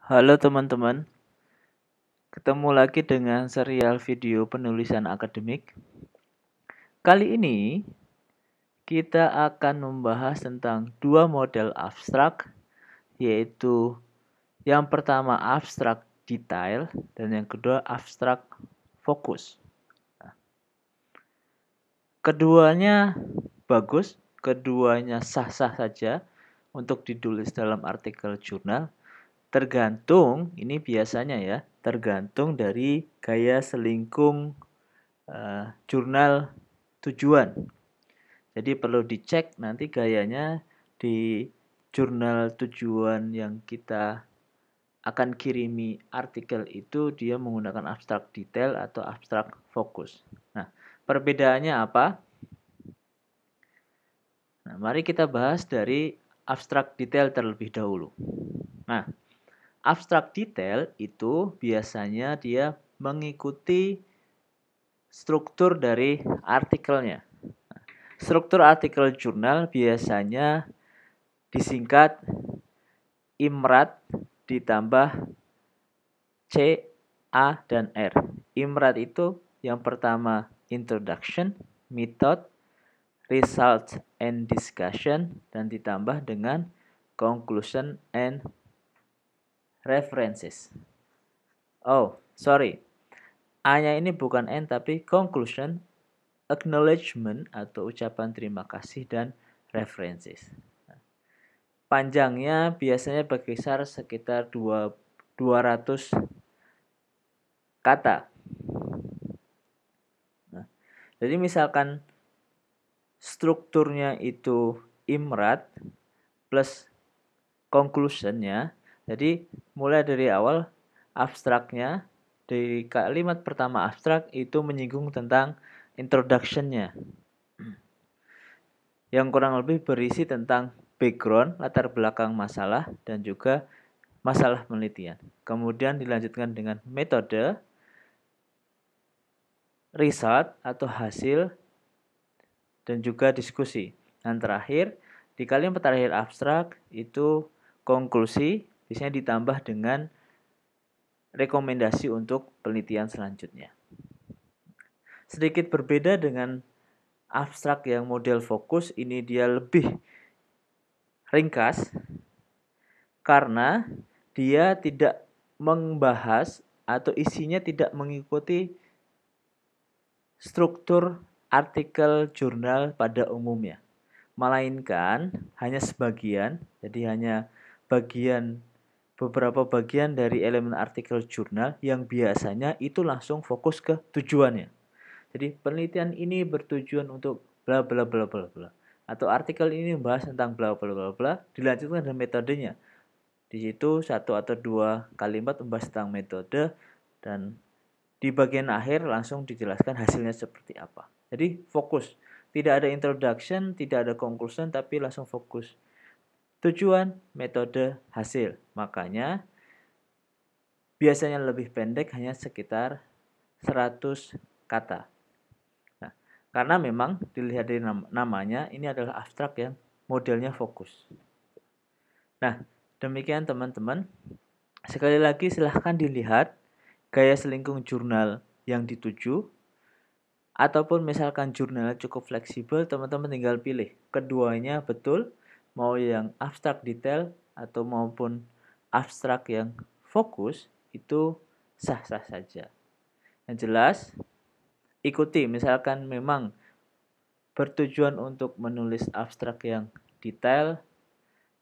Halo teman-teman, ketemu lagi dengan serial video penulisan akademik. Kali ini kita akan membahas tentang dua model abstrak, yaitu yang pertama abstrak detail dan yang kedua abstrak fokus. Keduanya bagus, keduanya sah-sah saja untuk ditulis dalam artikel jurnal. Tergantung, ini biasanya ya, tergantung dari gaya selingkung jurnal tujuan. Jadi perlu dicek nanti gayanya di jurnal tujuan yang kita akan kirimi artikel itu dia menggunakan abstrak detail atau abstrak fokus. Nah, perbedaannya apa? Nah, mari kita bahas dari abstrak detail terlebih dahulu. Nah, abstrak detail itu biasanya dia mengikuti struktur dari artikelnya. Struktur artikel jurnal biasanya disingkat IMRAT ditambah C, A, dan R. IMRAT itu yang pertama introduction, method, result and discussion, dan ditambah dengan conclusion and references. Oh, sorry. A-nya ini bukan N tapi conclusion, acknowledgement atau ucapan terima kasih, dan references. Panjangnya biasanya berkisar sekitar 200 kata. Nah, jadi misalkan strukturnya itu IMRAT plus conclusionnya, jadi mulai dari awal abstraknya, dari kalimat pertama abstrak itu menyinggung tentang introduction-nya, yang kurang lebih berisi tentang background, latar belakang masalah, dan juga masalah penelitian. Kemudian dilanjutkan dengan metode, result atau hasil, dan juga diskusi. Dan terakhir, di kalimat terakhir abstrak itu konklusi, biasanya ditambah dengan rekomendasi untuk penelitian selanjutnya. Sedikit berbeda dengan abstrak yang model fokus, ini dia lebih ringkas karena dia tidak membahas atau isinya tidak mengikuti struktur artikel jurnal pada umumnya, melainkan hanya sebagian, jadi hanya beberapa bagian dari elemen artikel jurnal yang biasanya itu langsung fokus ke tujuannya. Jadi penelitian ini bertujuan untuk bla bla bla bla bla, atau artikel ini membahas tentang bla bla bla bla, dilanjutkan dengan metodenya. Di situ satu atau dua kalimat membahas tentang metode, dan di bagian akhir langsung dijelaskan hasilnya seperti apa. Jadi fokus, tidak ada introduction, tidak ada conclusion, tapi langsung fokus. Tujuan, metode, hasil. Makanya biasanya lebih pendek, hanya sekitar 100 kata. Nah, karena memang dilihat dari namanya, ini adalah abstrak yang modelnya fokus. Nah, demikian teman-teman. Sekali lagi silahkan dilihat gaya selingkung jurnal yang dituju, ataupun misalkan jurnalnya cukup fleksibel, teman-teman tinggal pilih keduanya betul, mau yang abstrak detail atau maupun abstrak yang fokus, itu sah-sah saja. Yang jelas, ikuti, misalkan memang bertujuan untuk menulis abstrak yang detail,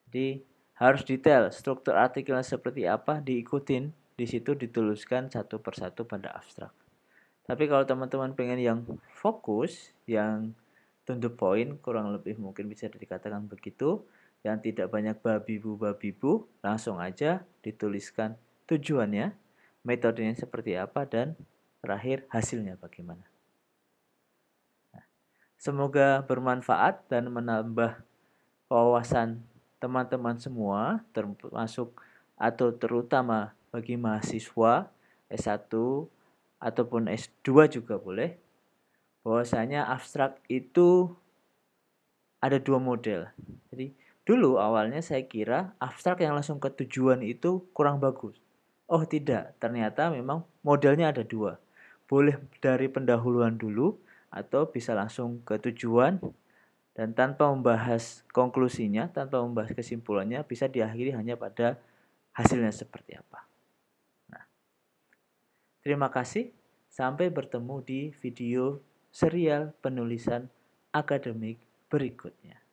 jadi harus detail struktur artikelnya seperti apa, diikutin, di situ dituliskan satu persatu pada abstrak. Tapi kalau teman-teman pengen yang fokus, yang to the point, kurang lebih mungkin bisa dikatakan begitu, yang tidak banyak babi-bu, langsung aja dituliskan tujuannya, metodenya seperti apa, dan terakhir hasilnya bagaimana. Semoga bermanfaat dan menambah wawasan teman-teman semua, termasuk atau terutama bagi mahasiswa S1 ataupun S2 juga boleh, bahwasanya abstrak itu ada dua model. Jadi Dulu awalnya saya kira abstrak yang langsung ke tujuan itu kurang bagus. Oh tidak, ternyata memang modelnya ada dua. Boleh dari pendahuluan dulu atau bisa langsung ke tujuan dan tanpa membahas konklusinya, tanpa membahas kesimpulannya bisa diakhiri hanya pada hasilnya seperti apa. Nah, terima kasih. Sampai bertemu di video serial penulisan akademik berikutnya.